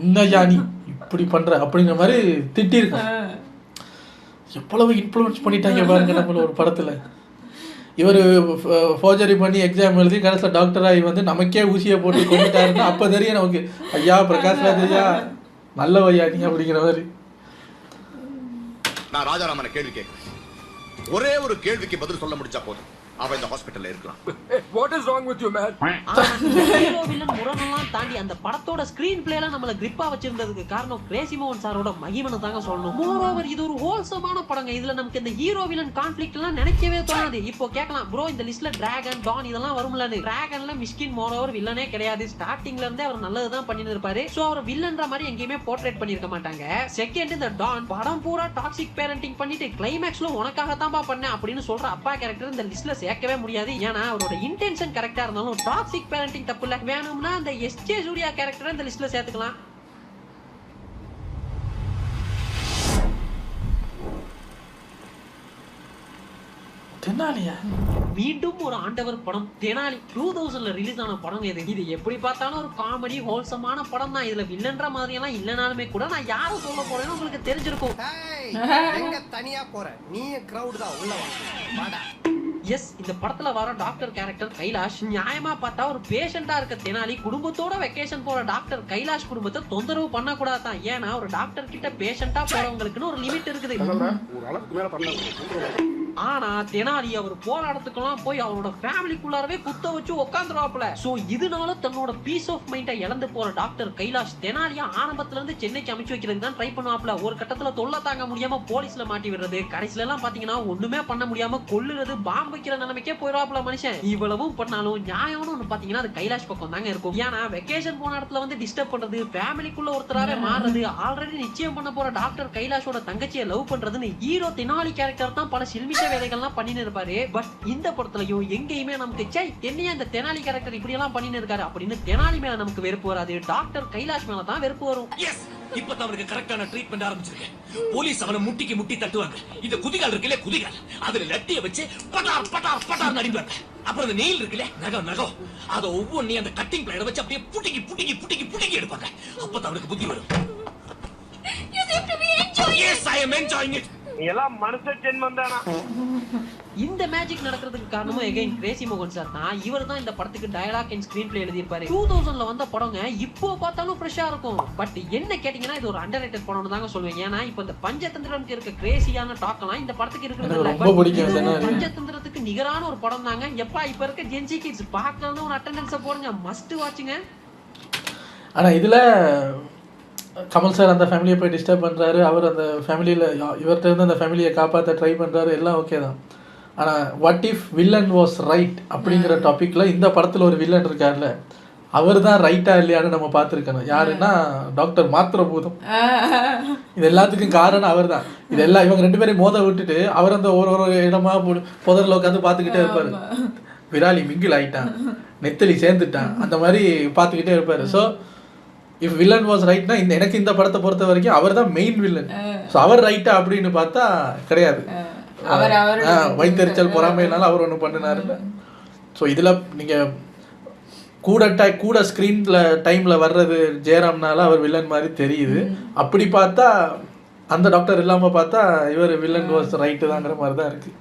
[SPEAKER 1] இன்னையா நீ இப்படி பண்ற அப்படிங்கிற மாதிரி திட்டிருக்கோம். எவ்வளவு இன்ஃப்ளூயன்ஸ் பண்ணிட்டாங்க பாருங்க நம்மள ஒரு படத்துல. இவர் ஃபோர்ஜரி பண்ணி எக்ஸாம் எழுதி கடைசியில் டாக்டர் ஆகி வந்து நமக்கே ஊசியை போட்டு கொண்டுட்டாருன்னா அப்போ தெரியும் நமக்கு ஐயா பிரகாஷ் ராஜ் ஐயா நல்லவையா நீ அப்படிங்கிற மாதிரி.
[SPEAKER 7] நான் ராஜாராமனை கேள்வி கேட்கிறேன். ஒரே ஒரு கேள்விக்கு பதில் சொல்ல முடிச்சா போதும் அவன் இந்த ஹாஸ்பிடல்ல இருக்கலாம்.
[SPEAKER 9] What is wrong with you man?
[SPEAKER 2] Hero villain முரணெல்லாம் தாண்டி அந்த படத்தோட ஸ்கிரீன் பிளேல நம்மள கிரிப்பா வச்சிருந்ததுக்கு காரணம் கிரேசி மோகன் சாரோட மகிமனை தாங்க சொல்லணும். மோரோவர் இது ஒரு ஹோல்சமான படங்க. இதுல நமக்கு இந்த ஹீரோ வில்லன் கான்ஃப்ளிக்ட் எல்லாம் நினைக்கவே தோணாது. இப்போ கேட்கலாம் ப்ரோ இந்த லிஸ்ட்ல டிராகன் டான் இதெல்லாம் வரும்ல. டிராகன்ல மிஸ்கின் மோரோவர் வில்லனே கிடையாது. ஸ்டார்டிங்ல இருந்தே அவர் நல்லதுதான் பண்ணிட்டு இருப்பாரு. சோ அவர் வில்லன்ற மாதிரி எங்கேயுமே போர்ட்ரேட் பண்ணிருக்க மாட்டாங்க. செகண்ட் இந்த டான் படம் பூரா டாக்ஸிக் பேரண்டிங் பண்ணிட்டு கிளைமேக்ஸ்ல உனக்காக தான்பா பண்ண அப்படின்னு சொல்ற அப்பா கேரக்டர் இந்த லிஸ்ட்ல சேர்க்கவே முடியாது. ஏன்னா அவரோட இன்டென்ஷன் கரெக்டா இருந்தாலும் டாக்ஸிக் பேரண்டிங் தப்பு இல்ல. வேணும்னா அந்த எஸ்ஜே சூர்யா கேரக்டரை இந்த லிஸ்ட்ல சேர்த்துக்கலாம்.
[SPEAKER 1] தெனாலியா
[SPEAKER 2] மீண்டும் ஒரு ஆண்டவர் படம் தெனாலி 2000ல ரிலீஸ் ஆன படம் இது எப்படி பார்த்தாலும் ஒரு காமெடி ஹோல்சமான படம் தான். இதுல வில்லன்ற மாதிரி எல்லாம் இல்லனாலுமே கூட நான் யாரை சொல்ல போறேன்னு உங்களுக்கு தெரிஞ்சிருக்கும்.
[SPEAKER 6] எங்க தனியா போற நீ கிரவுட் தான் உள்ள வாடா.
[SPEAKER 2] எஸ் இந்த படத்துல வர டாக்டர் கேரக்டர் கைலாஷ் நியாயமா பார்த்தா ஒரு பேஷண்டா இருக்க தெனாலி குடும்பத்தோட வெக்கேஷன் போற டாக்டர் கைலாஷ் குடும்பத்தை தொந்தரவு பண்ண கூடாதான். ஏன்னா ஒரு டாக்டர் கிட்ட பேஷண்டா போறவங்களுக்குன்னு ஒரு லிமிட் இருக்குது. ஆனா தெனாலி அவர் போற இடத்துக்கெல்லாம் போய் அவரோட ஃபேமிலிக்குள்ளாரவே குத்த வச்சு உட்காந்துருவாப்ல. சோ இதனால தன்னோட பீஸ் ஆஃப் மைண்டை இழந்து போற டாக்டர் கைலாஷ் தெனாலியா ஆரம்பத்துல இருந்து சென்னைக்கு அமைச்சு வைக்கிறதுக்கு தான் ட்ரை பண்ணுவாப்ல. ஒரு கட்டத்துல தொல்லை தாங்க முடியாம போலீஸ்ல மாட்டி விடுறது, கடைசில எல்லாம் பாத்தீங்கன்னா ஒண்ணுமே பண்ண முடியாம கொல்லுறது, பாம்பு வைக்கிற நிலைமைக்கே போயிடுவாப்ல மனுஷன். இவ்வளவும் பண்ணாலும் நியாயம்னு ஒண்ணு பாத்தீங்கன்னா அது கைலாஷ் பக்கம் தாங்க இருக்கும். ஏன்னா வெக்கேஷன் போன இடத்துல வந்து டிஸ்டர்ப் பண்றது, ஃபேமிலிக்குள்ள ஒருத்தராவே மாறுறது, ஆல்ரெடி நிச்சயம் பண்ண போற டாக்டர் கைலாஷோட தங்கச்சியை லவ் பண்றதுன்னு ஹீரோ தெனாலி கேரக்டர் தான் பல சில்மிஷ வேலைகள்லாம் பண்ணிட்டு இருப்பாரு. பட் இந்த படத்துலயும் எங்கேயுமே நமக்கு என்னையா இந்த தெனாலி கேரக்டர் இப்படி எல்லாம் பண்ணிட்டு இருக்காரு அப்படின்னு தெனாலி மேல நமக்கு வெறுப்பு வராது. டாக்டர் கைலாஷ் மேல தான் வெறுப்பு வரும்.
[SPEAKER 10] இப்ப அவனுக்கு கரெக்டான ட்ரீட்மெண்ட் ஆரம்பிச்சிருக்கேன். போலீஸ் அவனை முட்டிக்கு முட்டி தட்டுவாங்க. இந்த குதிகால் இருக்குல்ல குதிகால் அதுல லட்டிய வச்சு பட்டார் பட்டார் பட்டார் நடிப்பாங்க. அப்புறம் அந்த நெயில் இருக்குல்ல நகம் நகம் அதை ஒவ்வொன்றையும் அந்த கட்டிங் பிளேட வச்சு அப்படியே புட்டிக்கி புட்டிக்கி புட்டிக்கி புட்டிக்கி எடுப்பாங்க. அப்பதான் அவனுக்கு புத்தி வரும். Yes, I am enjoying it.
[SPEAKER 9] எல்லாம் மனுஷ ஜென்மம் தானா?
[SPEAKER 2] இந்த மேஜிக் நடக்கிறதுக்கு காரணமும் எகைன் கிரேசி மோகன் சார் தான். இவர் தான் இந்த படத்துக்கு டயலாக் அண்ட் ஸ்கிரீன் பிளே எழுதியிருப்பாரு. 2000ல வந்த படங்க இப்போ பார்த்தாலும் ஃப்ரெஷ்ஷா இருக்கும். பட் என்ன கேட்டீங்கன்னா இது ஒரு அண்டர்ரேட்டட் படம்னு தாங்க சொல்லுவேன். ஏன்னா இப்போ இந்த பஞ்சதந்திரம்க்கு இருக்க கிரேசியான டாக் எல்லாம் இந்த படத்துக்கு இருக்கிறது பஞ்சதந்திரத்துக்கு நிகரான ஒரு படம் தாங்க. எப்பா இப்ப இருக்க ஜென்சி கிட்ஸ் பார்க்கணும்னு ஒரு அட்டெண்டன்ஸை போடுங்க, மஸ்ட் வாட்சுங்க.
[SPEAKER 1] ஆனா இதுல கமல் சார் அந்த ஃபேமிலியை போய் டிஸ்டர்ப் பண்ணுறாரு. அவர் அந்த ஃபேமிலியில் இவர்கிட்ட இருந்து அந்த ஃபேமிலியை காப்பாற்ற ட்ரை பண்ணுறாரு. எல்லாம் ஓகே தான். ஆனால் what if villain was right அப்படிங்கிற டாப்பிக்கில் இந்த படத்தில் ஒரு வில்லன் இருக்கார்ல அவர் தான் ரைட்டாக இல்லையான்னு நம்ம பார்த்துருக்கணும். யாருன்னா டாக்டர் மாத்திரபூதம். இது எல்லாத்துக்கும் காரணம் அவர் தான். இதெல்லாம் இவங்க 2 பேரையும் மோத விட்டுட்டு அவர் அந்த ஒரு இடமா புதரில் உட்காந்து பார்த்துக்கிட்டே இருப்பார். விராலி மிங்கில் ஆயிட்டான், நெத்தலி சேர்ந்துட்டான், அந்த மாதிரி பார்த்துக்கிட்டே இருப்பார். ஸோ இஃப் வில்லன் வாஸ் ரைட்னா எனக்கு இந்த படத்தை பொறுத்த வரைக்கும் அவர் தான் மெயின் வில்லன். ஸோ அவர் ரைட்டா அப்படின்னு பார்த்தா கிடையாது. வைத்தறிச்சல் பொறாமையினால அவர் ஒன்று பண்ணினாருன்னு. ஸோ இதில் நீங்கள் கூட ஸ்க்ரீனில் டைமில் வர்றது ஜெயராம்னால அவர் வில்லன் மாதிரி தெரியுது. அப்படி பார்த்தா அந்த டாக்டர் இல்லாமல் பார்த்தா இவர் வில்லன் வாஸ் ரைட்டு தாங்கிற மாதிரி தான் இருக்குது.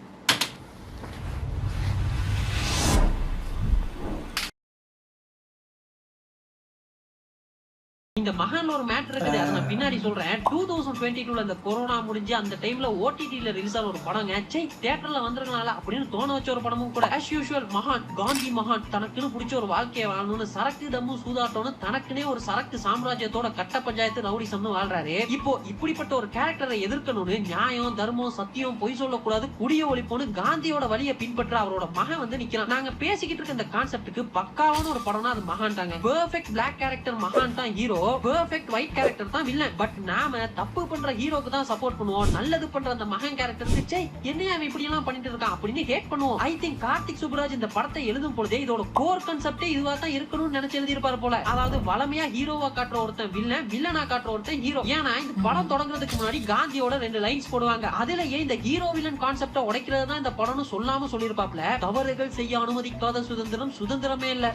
[SPEAKER 2] இந்த மகான்ல ஒரு மேட்டர் இருக்குது, அதை நான் பின்னாடி சொல்றேன். 2022 அந்த கொரோனா முடிஞ்சு அந்த டைம்ல ஓடிடில ரிலீஸ் ஆன ஒரு படங்க, தியேட்டர்ல வந்திருக்கனால அப்படின்னு தோண வச்ச ஒரு படமும் கூட. as usual மகான் காந்தி மகான் தனக்குன்னு பிடிச்ச ஒரு வாழ்க்கையை வாழணும்னு சரக்கு தம்மு சூதாட்டம்னு தனக்குனே ஒரு சரக்கு சாம்ராஜ்யத்தோட கட்ட பஞ்சாயத்து ரவுடிசம்னு வாழ்றாரு. இப்போ இப்படிப்பட்ட ஒரு கேரக்டரை எதிர்க்கணும்னு நியாயம் தர்மம் சத்தியம் பொய் சொல்லக்கூடாது குடிய ஒழிப்போன்னு காந்தியோட வழியை பின்பற்ற அவரோட மகன் வந்து நிக்கிறான். நாங்க பேசிக்கிட்டு இருக்க இந்த கான்செப்டுக்கு பக்காவான ஒரு படம்னா அது மகான் தாங்க. பெர்ஃபெக்ட் பிளாக் கேரக்டர் மகான் தான் ஹீரோ, பெர்ஃபெக்ட் ஒயிட் கேரக்டர் தான் வில்லன். பட் நாம தப்பு பண்ற ஹீரோக்கு தான் சப்போர்ட் பண்ணுவோம், நல்லது பண்ற அந்த மகன் கேரக்டருக்கு என்னையா அவன் இப்படி எல்லாம் பண்ணிட்டு இருக்கான் அப்படின்னு ஹேட் பண்ணுவோம். ஐ திங்க் கார்த்திக் சுப்புராஜ் இந்த படத்தை எழுதும் பொழுதே இதோட கோர் கான்செப்டே இதுவா தான் இருக்கணும்னு நினைச்சு எழுதியிருப்பாரு போல. அதாவது வளமையா ஹீரோவா காட்டுற ஒருத்தன் வில்லன், வில்லனா காட்டுற ஒருத்தன் ஹீரோ. ஏன்னா இந்த படம் தொடங்குறதுக்கு முன்னாடி காந்தியோட 2 லைன்ஸ் போடுவாங்க. அதுலயே இந்த ஹீரோ வில்லன் கான்செப்ட உடைக்கிறது தான் இந்த படம்னு சொல்லாம சொல்லிருப்பாப்ல. தவறுகள் செய்ய அனுமதிக்காத சுதந்திரம் சுதந்திரமே இல்ல.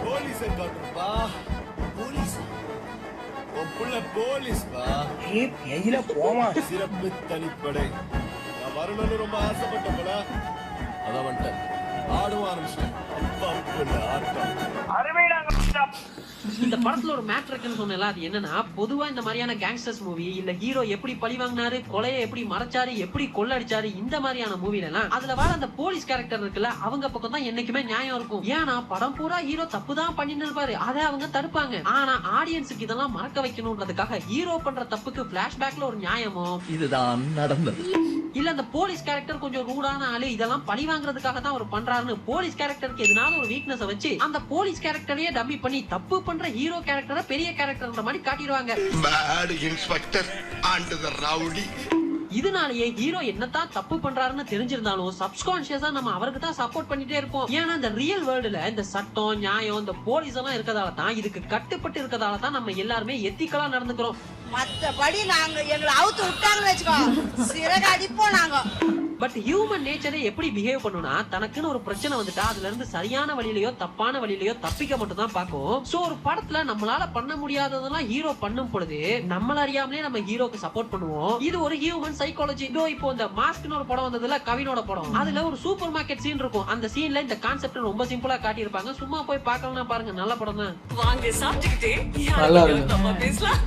[SPEAKER 11] போலீஸ் காட்டுப்பா, போலீஸ் ஒப்புள்ள போலீஸ் பா.
[SPEAKER 6] எயில போமா
[SPEAKER 11] சிறப்பு தனிப்படை. நான் வரணும்னு ரொம்ப ஆசைப்பட்ட போல அதான் வந்துட்டேன். ஆடுவோம் ஆரம்பிச்சிட்டேன். அப்பா ஆட்டம்
[SPEAKER 9] அருமைடாங்க.
[SPEAKER 2] இந்த படத்துல ஒரு மேட்டர் இருக்குன்னு சொன்னல, அது என்னன்னா பொதுவா இந்த மாதிரியான கேங்ஸ்டர்ஸ் மூவி இல்ல ஹீரோ எப்படி பழி வாங்கினாரு, கொலையை எப்படி மறைச்சாரு, எப்படி கொள்ளடிச்சாரு, இந்த மாதிரியான மூவில எல்லாம் அதுல வர அந்த போலீஸ் கேரக்டர் இருக்குல்ல, அவங்க பக்கம் தான் என்னைக்குமே நியாயம் இருக்கும். ஏன்னா படம் பூரா ஹீரோ தப்பு தான் பண்ணிட்டு இருப்பாரு, அதை அவங்க தடுப்பாங்க. ஆனா ஆடியன்ஸுக்கு இதெல்லாம் மறக்க வைக்கணும்ன்றதுக்காக ஹீரோ பண்ற தப்புக்கு பிளாஷ்பேக்ல ஒரு நியாயமோ
[SPEAKER 5] இதுதான் நடந்தது,
[SPEAKER 2] இல்ல அந்த போலீஸ் கேரக்டர் கொஞ்சம் ரூடான ஆளு இதெல்லாம் பழி வாங்குறதுக்காக தான் அவர் பண்றாருன்னு போலீஸ் கேரக்டருக்கு எதனால ஒரு வீக்னஸ் வச்சு அந்த போலீஸ் கேரக்டரையே டம்மி பண்ணி தப்பு பண்ற ஹீரோ கேரக்டரை பெரிய கேரக்டர்ன்ற மாதிரி காட்டிடுவாங்க.
[SPEAKER 11] Bad inspector and the rowdy.
[SPEAKER 2] இதனாலேயே ஹீரோ என்னதான் தப்பு பண்றாருன்னு தெரிஞ்சிருந்தாலும் சப்கான்ஷியஸா நம்ம அவருக்கு தான் சப்போர்ட் பண்ணிட்டே இருப்போம். ஏன்னா இந்த ரியல் வேர்ல்டுல இந்த சட்டம் நியாயம் இந்த போலீஸ் எல்லாம் இருக்கதால தான், இதுக்கு கட்டுப்பட்டு இருக்கதால தான் நம்ம எல்லாருமே எத்திக்கலா நடந்துக்கிறோம்.
[SPEAKER 12] மத்தபடி நாங்க எங்களை அவுத்து விட்டாங்கன்னு வச்சுக்கோ, சிறகு அடிப்போம் நாங்க.
[SPEAKER 2] பட் ஹியூமன் நேச்சரே எப்படி பிஹேவ் பண்ணுனா, தனக்குன்னு ஒரு பிரச்சனை வந்துட்டா அதுல இருந்து சரியான வழியிலயோ தப்பான வழியிலயோ தப்பிக்க மட்டும் தான் பாக்கும். சோ ஒரு படத்துல நம்மளால பண்ண முடியாததெல்லாம் ஹீரோ பண்ணும் பொழுது நம்மள அறியாமலே நம்ம ஹீரோக்கு சப்போர்ட் பண்ணுவோம். இது ஒரு ஹியூமன் சைக்காலஜி. இப்போ இந்த மாஸ்க்னு ஒரு படம் வந்ததுல, கவினோட படம், அதுல ஒரு சூப்பர் மார்க்கெட் சீன் இருக்கும். அந்த சீன்ல இந்த கான்செப்ட் ரொம்ப சிம்பிளா காட்டி இருப்பாங்க. சும்மா போய் பார்க்கலன்னா பாருங்க, நல்ல படம் தான்.
[SPEAKER 12] வாங்க சாப்பிட்டுக்கிட்டே
[SPEAKER 1] நல்லா இருக்கு.
[SPEAKER 12] பேசலாம்.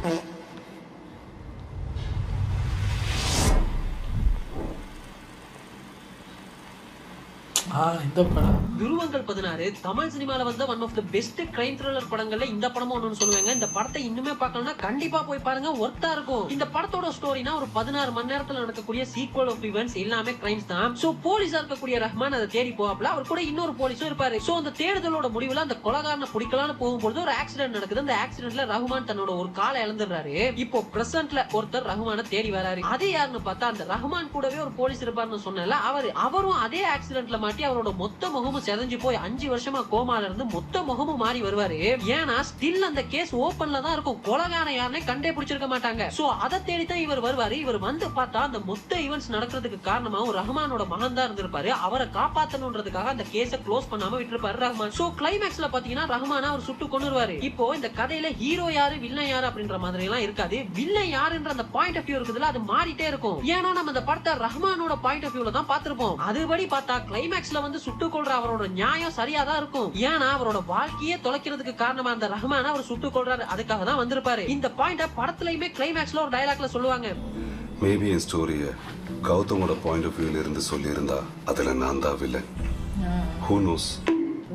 [SPEAKER 1] இந்த படம்
[SPEAKER 2] துருவங்கள் 16 தமிழ் சினிமால வந்த one of the best crime thriller படங்கள்ல இந்த படமும் ஒன்னு சொல்லுவாங்க. இந்த படத்தை இன்னுமே பார்க்கணும்னா கண்டிப்பா போய் பாருங்க, ஒர்த்தா இருக்கும். இந்த படத்தோட ஸ்டோரினா ஒரு 16 மணி நேரத்துல நடக்கக்கூடிய சீக்வல் ஆஃப் ஈவென்ட்ஸ் எல்லாமே கிரைம்ஸ் தான். சோ போலீஸா இருக்கக்கூடிய ரஹ்மான் அதை தேடி போவாப்ல, அவர் கூட இன்னொரு போலீஸும் இருப்பாரு. சோ அந்த தேடுதலோட முடிவுல அந்த கொலைகாரனை பிடிக்கலாம்னு போகும்போது ஒரு ஆக்சிடென்ட் நடக்குது. அந்த ஆக்சிடென்ட்ல ரஹ்மான் தன்னோட ஒரு காலை இழந்துடுறாரு. இப்போ பிரசன்ட்ல ஒருத்தர் ரஹ்மானை தேடி வராரு. அது யாருன்னு பார்த்தா அந்த ரஹ்மான் கூடவே ஒரு போலீஸ் இருப்பாருன்னு சொன்னல, அவரும் அதே ஆக்சிடென்ட்ல மாட்டி அவரோட மொத்த முகமும் செதஞ்சு போய் 5 வருஷமா கோமால இருந்து மொத்த முகமும் மாறி வருவாரு. ஏன்னா ஸ்டில் அந்த கேஸ் ஓபன்ல தான் இருக்கும், கொலைகாரன் யாருனே கண்டே பிடிச்சிருக்க மாட்டாங்க. சோ அதை தேடி தான் இவர் வருவாரு. இவர் வந்து பார்த்தா அந்த மொத்த ஈவென்ட்ஸ் நடக்கிறதுக்கு காரணமா ஒரு ரஹ்மானோட மகன் தான் இருந்திருப்பாரு. அவரை காப்பாத்தணும்ன்றதுக்காக அந்த கேஸை க்ளோஸ் பண்ணாம விட்டுருப்பாரு ரஹ்மான். சோ கிளைமேக்ஸ்ல பாத்தீங்கன்னா ரஹ்மானை அவர் சுட்டு கொன்னுருவாரு. இப்போ இந்த கதையில ஹீரோ யாரு வில்லன் யாரு அப்படின்ற மாதிரி எல்லாம் இருக்காது. வில்லன் யாருன்ற அந்த பாயிண்ட் ஆஃப் வியூ இருக்குதுல, அது மாறிட்டே இருக்கும். ஏன்னா நம்ம இந்த படத்தை ரஹ்மானோட பாயிண்ட் ஆஃப் வியூல தான் பார்த்திருப்போம். அதுபடி பார்த்தா கிளைமேக்ஸ்ல வந்து சுட்டுக் கொள்ற அவரோட நியாயம் சரியாதான் இருக்கும். ஏன்னா அவரோட வாழ்க்கையே தொலைக்கிறதுக்கு காரணமா அந்த ரஹ்மான அவர் சுட்டுக் கொள்றாரு, அதுக்காக தான் வந்திருப்பாரு. இந்த பாயிண்ட படத்துலயுமே கிளைமேக்ஸ்ல ஒரு டயலாக்ல சொல்லுவாங்க.
[SPEAKER 13] மேபி என் ஸ்டோரிய கௌதமோட பாயிண்ட் ஆஃப் வியூல இருந்து சொல்லியிருந்தா அதுல நான் தான் வில்லன். Who knows.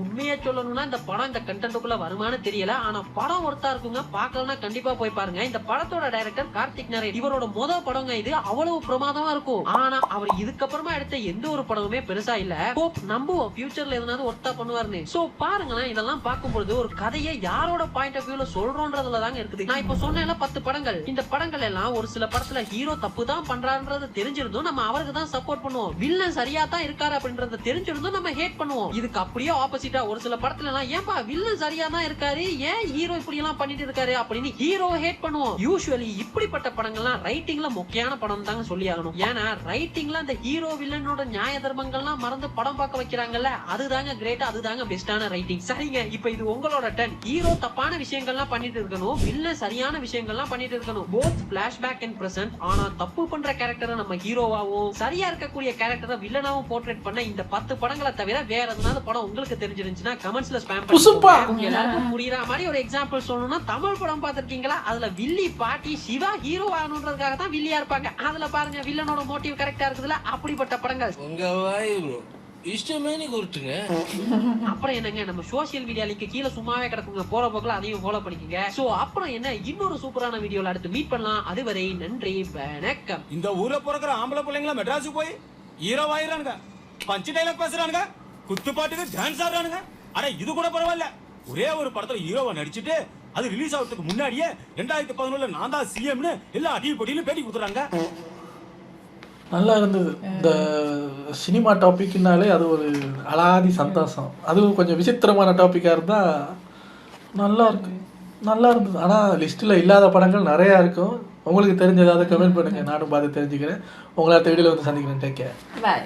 [SPEAKER 2] உண்மையா சொல்லணும்னா இந்த படம் இந்த கண்டென்ட்டுக்குள்ள வருமானு தெரியல. ஆனா படம் ஒருத்தா இருக்குங்க, பார்க்கலன்னா கண்டிப்பா போய் பாருங்க. இந்த படத்தோட டைரக்டர் கார்த்திக் நாராயண், இவரோட முதல் படங்க இது. அவ்வளவு பிரமாதமா இருக்கும். ஆனா அவர் இதுக்கப்புறமா எடுத்த எந்த ஒரு படமுமே பெருசா இல்ல. ஹோப் நம்புவோம் ஃபியூச்சர்ல எதனாவது ஒர்த்தா பண்ணுவாருன்னு. சோ பாருங்களேன், இதெல்லாம் பார்க்கும்போது ஒரு கதையை யாரோட பாயிண்ட் ஆஃப் வியூல சொல்றோன்றதுல தாங்க இருக்குது. நான் இப்ப சொன்னேன்ல 10 படங்கள், இந்த படங்கள் எல்லாம் ஒரு சில படத்துல ஹீரோ தப்பு தான் பண்றாருன்றது தெரிஞ்சிருந்தோம் நம்ம அவருக்கு தான் சப்போர்ட் பண்ணுவோம். வில்லன் சரியா தான் இருக்காரு அப்படின்றத தெரிஞ்சிருந்தோம் நம்ம ஹேட் பண்ணுவோம். இதுக்கு அப்படியே ஆப்போசிட்டா ஒரு சில படத்துல எல்லாம் ஏன்பா வில்லன் சரியா தான் இருக்காரு, ஏன் ஹீரோ இப்படி எல்லாம் பண்ணிட்டு இருக்காரு அப்படின்னு ஹீரோ ஹேட் பண்ணுவோம். யூசுவலி இப்படிப்பட்ட படங்கள்லாம் ரைட்டிங்ல முக்கியமான படம் தாங்க சொல்லி ஆகணும். ஏன்னா ரைட்டிங்ல அந்த ஹீரோ வில்லனோட நியாய தர்மங்கள்லாம் மறந்து படம் பார்க்க வைக்கிறாங்கல்ல, அதுதாங்க கிரேட், அதுதாங்க பெஸ்டான ரைட்டிங். சரிங்க, இப்ப இது உங்களோட டர்ன். ஹீரோ தப்பான விஷயங்கள்லாம் பண்ணிட்டு இருக்கணும், வில்லன் சரியான விஷயங்கள்லாம் பண்ணிட்டு இருக்கணும். Both flashback and present. ஆனா தப்பு பண்ற கேரக்டரை நம்ம ஹீரோவாவும் சரியா இருக்கக்கூடிய கேரக்டரை வில்லனாவும் போர்ட்ரேட் பண்ண இந்த 10 படங்களை தவிர வேற எதனால படம் உங்களுக்கு தெரிஞ்சிருந்துச்சு தெரிஞ்சுன்னா கமெண்ட்ஸ்ல ஸ்பாம்
[SPEAKER 1] புசுப்பா.
[SPEAKER 2] பண்ணுங்க. எல்லாருக்கும் புரியுற மாதிரி ஒரு எக்ஸாம்பிள் சொல்லணும்னா தமிழ் படம் பார்த்திருக்கீங்களா? அதுல வில்லி பாட்டி சிவா ஹீரோ ஆகணுன்றதுக்காக தான் வில்லியா இருப்பாங்க. அதுல பாருங்க வில்லனோட மோட்டிவ் கரெக்டா இருக்குதுல, அப்படிப்பட்ட படங்கள்.
[SPEAKER 10] உங்க வாய் ப்ரோ இஷ்டமே நீ கொடுத்துங்க.
[SPEAKER 2] அப்புறம் என்னங்க, நம்ம சோசியல் மீடியா லிங்க் கீழே சும்மாவே கிடக்குங்க, போற போக்குல அதையும் ஃபாலோ பண்ணிக்கங்க. சோ அப்புறம் என்ன, இன்னொரு சூப்பரான வீடியோல அடுத்து மீட் பண்ணலாம். அதுவரை நன்றி, வணக்கம்.
[SPEAKER 7] இந்த ஊர்ல பிறக்கிற ஆம்பளை பிள்ளைங்களா மெட்ராஸுக்கு போய் ஹீரோ ஆயிரானுங்க, பஞ்சு டைலாக் பேசுறானுங்க, குத்துப்பாட்டுக்கு டான்ஸ் ஆடுறானுங்க. அட இது கூட பரவாயில்ல, ஒரே ஒரு படத்துல ஹீரோவா நடிச்சுட்டு அது ரிலீஸ் ஆகிறதுக்கு முன்னாடியே 2011 நான் தான் சிஎம்னு எல்லா அடியும் பொடியிலும் பேட்டி கொடுத்துறாங்க.
[SPEAKER 1] நல்லா இருந்தது. இந்த சினிமா டாபிக்னாலே அது ஒரு அலாதி சந்தோஷம். அதுவும் கொஞ்சம் விசித்திரமான டாப்பிக்காக இருந்தால் நல்லா இருந்தது. ஆனால் லிஸ்ட்டில் இல்லாத படங்கள் நிறையா இருக்கும். உங்களுக்கு தெரிஞ்ச ஏதாவது கமெண்ட் பண்ணுங்கள், நானும் பார்த்து தெரிஞ்சுக்கிறேன். உங்களை அடுத்த வீடியோவில் வந்து சந்திக்கிறேன். Take care.
[SPEAKER 14] பாய்.